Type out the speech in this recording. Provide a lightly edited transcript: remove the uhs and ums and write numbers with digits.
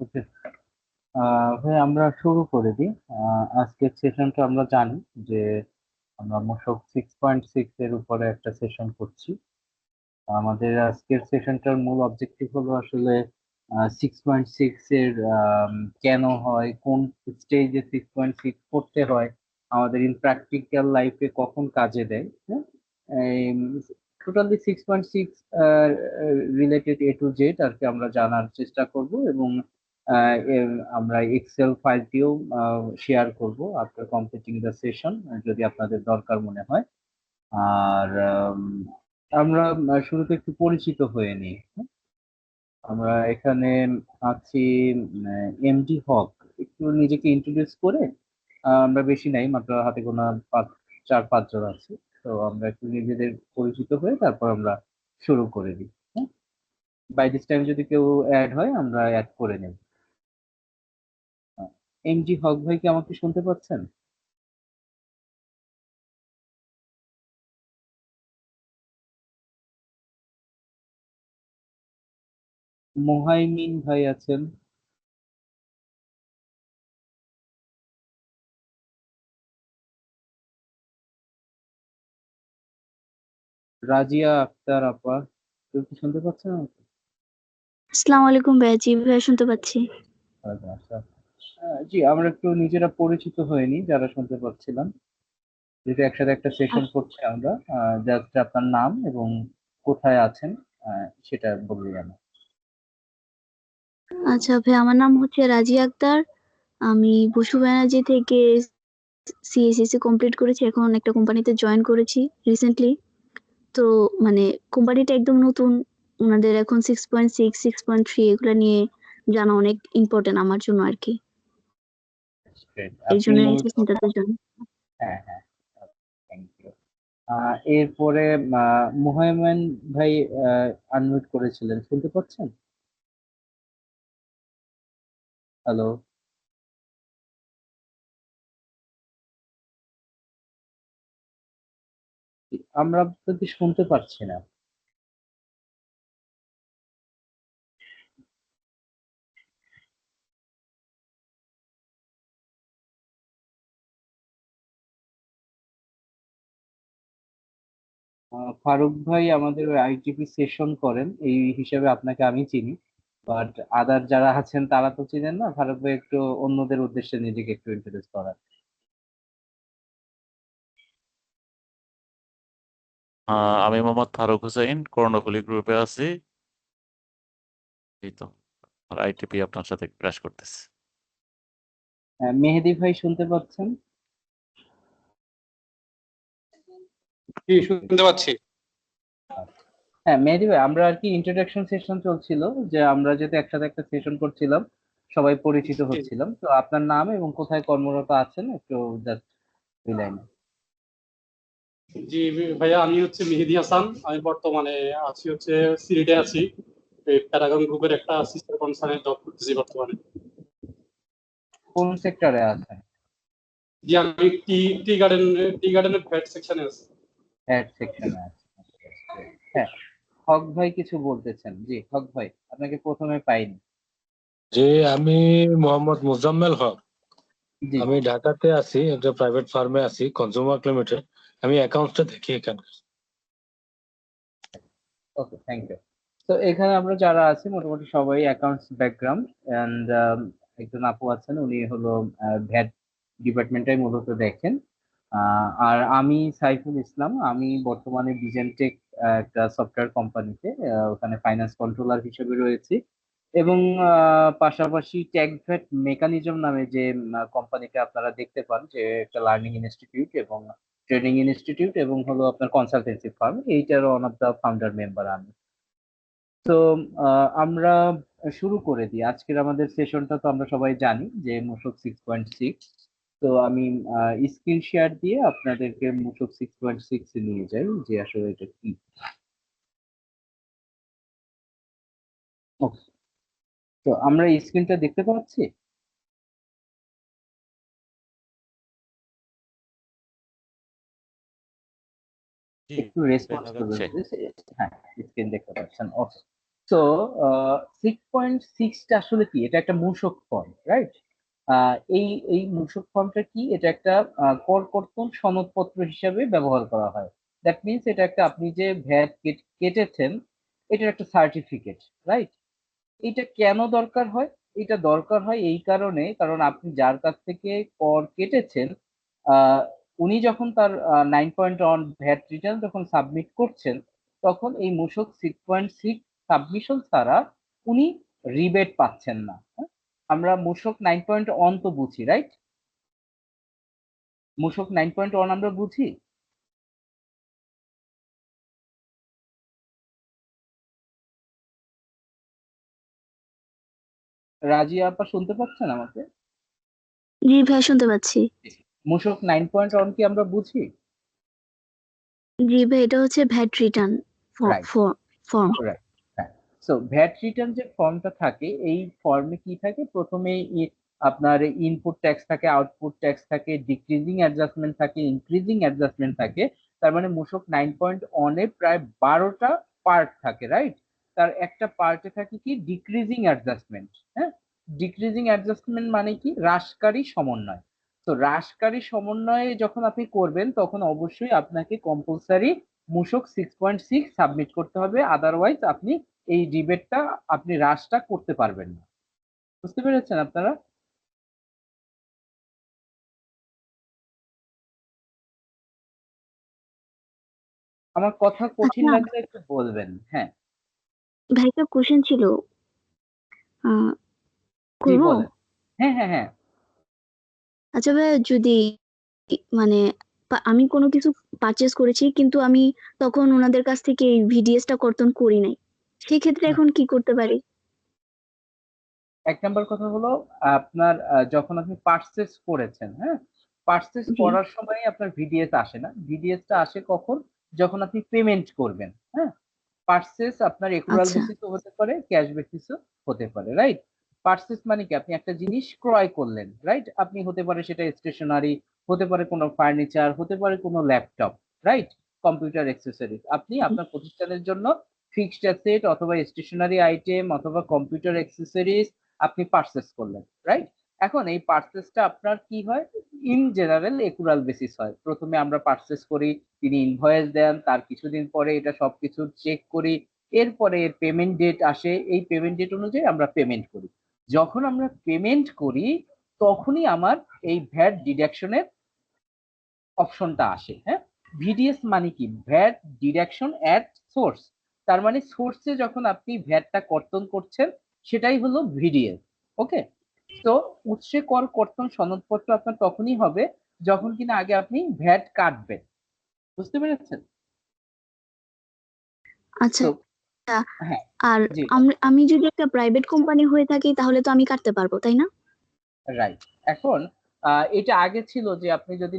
ওকে। ভাই আমরা শুরু করে দিই। আজকের সেশনটা আমরা জানি যে আমরা মূসক 6.6 এর উপরে একটা সেশন করছি। আমাদের আজকের সেশনটার মূল অবজেক্টিভ হলো আসলে 6.6 এর কেন হয়, কোন স্টেজে 6.6 করতে হয়, আমাদের ইন প্র্যাকটিক্যাল লাইফে কখন কাজে দেয়। হ্যাঁ, totally 6.6 related A to Z আর কি আমরা জানার চেষ্টা করব, এবং আমরা এক্সেল ফাইলটিও শেয়ার করব আফটার কমপ্লিটিং দ্য সেশন, যদি আপনাদের দরকার মনে হয়। আর আমরা শুরুতে একটু পরিচিত হয়ে নিই। আমরা এখানে আছি এমডি হক। একটু নিজেকে ইন্ট্রোডিউস করে, আমরা বেশি নাই, মাত্র হাতে গোনা 4-5 জন আছি। তো আমরা একটু নিজেদের পরিচিত হয়ে তারপর আমরা শুরু করে দিই। হ্যাঁ, বাই দিস টাইম যদি কেউ অ্যাড হয় আমরা অ্যাড করে নেব। এমডি হক ভাই কি আমাকে শুনতে পাচ্ছেন? মোহাইমিন ভাই আছেন? রাজিয়া আক্তার আপা, কেউ কি শুনতে পাচ্ছেন আমাকে? আসসালামু আলাইকুম ভাইয়া, জি ভাইয়া শুনতে পাচ্ছি। আচ্ছা। জি, আমরা একটু নিজেরা পরিচিত হয়নি যারা শুনতে পাচ্ছিলাম, যেহেতু একসাথে একটা সেশন আ- করছি আমরা। জাস্ট আপনার নাম এবং কোথায় আছেন সেটা বললেই আমি। আচ্ছা ভাইয়া, আমার নাম হচ্ছে রাজিয়া আক্তার। আমি বসু ব্যানার্জি থেকে সিএসসি কমপ্লিট করেছি, এখন একটা কোম্পানিতে জয়েন করেছি রিসেন্টলি। তো মানে কোম্পানিটা একদম নতুন, ওনাদের এখন 6.6 6.3 এগুলা নিয়ে জানা অনেক ইম্পর্টেন্ট আমার জন্য আর কি। Great. এই আপনি জন্য এই মূলত, সেশনটাতে জয়েন। হ্যাঁ হ্যাঁ, থ্যাংক ইউ। এরপরে মুহাইমিন ভাই আনমিউট করেছিলেন, শুনতে পাচ্ছেন? হ্যালো। আমরা আপনাকে শুনতে পাচ্ছি না। ফারুক ভাই আমাদের আইটিপি সেশন করেন, এই হিসেবে আপনাকে আমি চিনি, বাট আদার যারা আছেন তারা তো চিনেন না। ফারুক ভাই একটু অন্যদের উদ্দেশ্যে নিজেকে একটু ইন্ট্রোডিউস করার। আমি মোহাম্মদ ফারুক হোসেন, কর্ণফুলী গ্রুপে আছি। এই তো আইটিপি আপনার সাথে ক্র্যাশ করতেছে। মেহেদি ভাই শুনতে পাচ্ছেন? কি শুনতে পাচ্ছি? হ্যাঁ মেহেদি ভাই, আমরা আর কি ইন্ট্রোডাকশন সেশন চলছিল, যে আমরা যেহেতু একসাথে একটা সেশন করছিলাম, সবাই পরিচিত হচ্ছিলাম। তো আপনার নাম এবং কোথায় কর্মরত আছেন একটু জাস্ট বিলাইন। জি ভাইয়া, আমি হচ্ছে মেহেদি হাসান। আমি বর্তমানে আছি হচ্ছে সিলেটে আছি। এই প্যারাগন গ্রুপের একটা সিস্টার কনসার্নে জব করতেছি বর্তমানে। কোন সেক্টরে আছেন? জি, আমি টি গার্ডেনের ভ্যাট সেকশনে আছি। অ্যাড সেকশনে আছেন। হ্যাঁ, হক ভাই কিছু বলতেছেন। জি হক ভাই, আপনাকে প্রথমে পাইনি। জি, আমি মোহাম্মদ মুজাম্মেল হক। জি আমি ঢাকাতে আছি, একটা প্রাইভেট ফার্মে আছি, কনজিউমার লিমিটেড। আমি অ্যাকাউন্টসটা দেখি এখানে। ওকে, থ্যাংক ইউ। তো এখানে আমরা যারা আছি মোটামুটি সবাই অ্যাকাউন্টস ব্যাকগ্রাউন্ড, এন্ড একজন আপু আছেন, উনি হলো ভ্যাট ডিপার্টমেন্টটাই মূলত দেখেন। আর আমি সাইফুল ইসলাম, আমি বর্তমানে বিজেনটেক একটা সফটওয়্যার কোম্পানিতে ওখানে ফাইন্যান্স কন্ট্রোলার হিসেবে রয়েছি। এবং পাশাপাশি ট্যাগভ্যাট মেকানিজম নামে যে কোম্পানিটা আপনারা দেখতে পান, যে একটা লার্নিং ইনস্টিটিউট এবং ট্রেনিং ইনস্টিটিউট এবং হলো আপনার কনসালটেন্সি ফার্ম, এইটার one of the founder member আমি। তো আমরা শুরু করে দিই আজকের আমাদের সেশনটা। তো আমরা সবাই জানি যে মূসক 6.6। তো আমি স্ক্রিন শেয়ার দিয়ে আপনাদেরকে মূসক 6.6 নিয়ে যাই, যে আসলে এটা কি। Okay, তো আমরা স্ক্রিনটা দেখতে পাচ্ছি। জি, একটু রেসপন্স দেখা করবেন যাচ্ছে। please। হ্যাঁ, স্ক্রিন দেখতে পাচ্ছেন। ওকে। সো 6.6টা আসলে কি? এটা একটা মূসক ফর্ম, রাইট? এই এই মূসক ফর্মটা কি? এটা একটা কর কর্তন সনদপত্র হিসাবে ব্যবহার করা হয়। দ্যাট মিনস এটা একটা, আপনি যে ভ্যাট কেটেছেন এটার একটা সার্টিফিকেট, রাইট? এটা কেন দরকার হয়? এটা দরকার হয় এই কারণে, কারণ আপনি যার কাছ থেকে কর কেটেছেন আহ, উনি যখন তার 9.1 ভ্যাট রিটার্ন যখন সাবমিট করছেন, তখন এই মূসক 6.6 সাবমিশন ছাড়া উনি রিবেট পাচ্ছেন না। হ্যাঁ? আমরা মূসক 9.1 তো বুঝি, রাইট? মূসক 9.1 আমরা বুঝি। রাজিয়া আপা শুনতে পাচ্ছেন আমাকে? জি ভাই, শুনতে পাচ্ছি। মূসক 9.1 কি আমরা বুঝি? জি ভাই, এটা হচ্ছে VAT return right, form. Right, হ্যাঁ। সো ভ্যাট রিটার্ন যে ফর্মটা থাকে, এই ফর্মে কি থাকে? প্রথমে আপনার ইনপুট ট্যাক্স থাকে, আউটপুট ট্যাক্স থাকে, ডিক্রিজিং অ্যাডজাস্টমেন্ট থাকে, ইনক্রিজিং অ্যাডজাস্টমেন্ট থাকে। তার মানে মূসক 9.1 প্রায় 12টা পার্ট থাকে, রাইট? তার একটা পার্টে থাকে কি? Decreasing adjustment. হ্যাঁ, ডিক্রিজিং অ্যাডজাস্টমেন্ট মানে কি? হ্রাসকারী সমন্বয়। তো হ্রাসকারী সমন্বয়ে যখন আপনি করবেন, তখন অবশ্যই আপনাকে কম্পালসারি মূসক 6.6 সাবমিট করতে হবে, আদারওয়াইজ আপনি এই রিবেটটা, আপনি হ্রাসটা করতে পারবেন না। বুঝতে পেরেছেন আপনারা? আমার কথা কঠিন আচ্ছা লাগলে একটু বলবেন। হ্যাঁ, ভাই, একটা কোশ্চেন ছিল, আহ জি করবো? বলেন। হ্যাঁ, হ্যাঁ, হ্যাঁ। আচ্ছা ভাই, যদি মানে আমি কোনো কিছু পারচেজ করেছি কিন্তু আমি তখন ওনাদের কাছ থেকে এই ভিডিএসটা কর্তন করি নাই, সেক্ষেত্রে হুম। এখন কি করতে পারি? এক নাম্বার কথা হলো, আপনার যখন আপনি পারচেস করেছেন, হ্যাঁ, পারচেস জি। করার সময় আপনার ভিডিএস আসে না। ভিডিএসটা আসে কখন? যখন আপনি পেমেন্ট করবেন। হ্যাঁ, পার্সেস আপনার একুরাল আচ্ছা। বেসিসও হতে পারে, ক্যাশ বেসিসও হতে পারে, রাইট? পার্সেস মানে কি? আপনি একটা জিনিস ক্রয় করলেন, রাইট? আপনি হতে পারে সেটা স্টেশনারি, হতে পারে কোনো ফার্নিচার, হতে পারে কোনো ল্যাপটপ, রাইট? Computer accessories. আপনি আপনার প্রতিষ্ঠানের জন্য ফিক্সড অ্যাসেট অথবা স্টেশনারি আইটেম অথবা কম্পিউটার অ্যাক্সেসরিজ আপনি পার্সেস করলেন, রাইট? এখন এই পার্সেসটা আপনার কি হয়? ইন জেনারেল একুরাল বেসিস হয়। প্রথমে আমরা পার্সেস করি, তিনি ইনভয়েস দেন, তার কিছুদিন পরে এটা সবকিছু চেক করি, এরপরে এর পেমেন্ট ডেট আসে, এই পেমেন্ট ডেট অনুযায়ী আমরা পেমেন্ট করি। যখন আমরা পেমেন্ট করি, তখনই আমার এই ভ্যাট ডিডাকশনের অপশনটা আসে। হ্যাঁ, ভিডিএস মানে কি? VAT deduction at source. তার মানে সোর্সে যখন আপনি ভ্যাটটা কর্তন করছেন, সেটাই হলো ভিডিএস। ওকে, তো উৎসে কর কর্তন সনদপত্র আপনার তখনই হবে যখন কিনা আগে আপনি ভ্যাট কাটবেন। বুঝতে পেরেছেন? আচ্ছা। তো হ্যাঁ, আর জি, আমি যদি একটা প্রাইভেট কোম্পানি হয়ে থাকি তাহলে তো আমি কাটতে পারবো, তাই না? রাইট। এখন এটা আগে ছিল যে আপনি যদি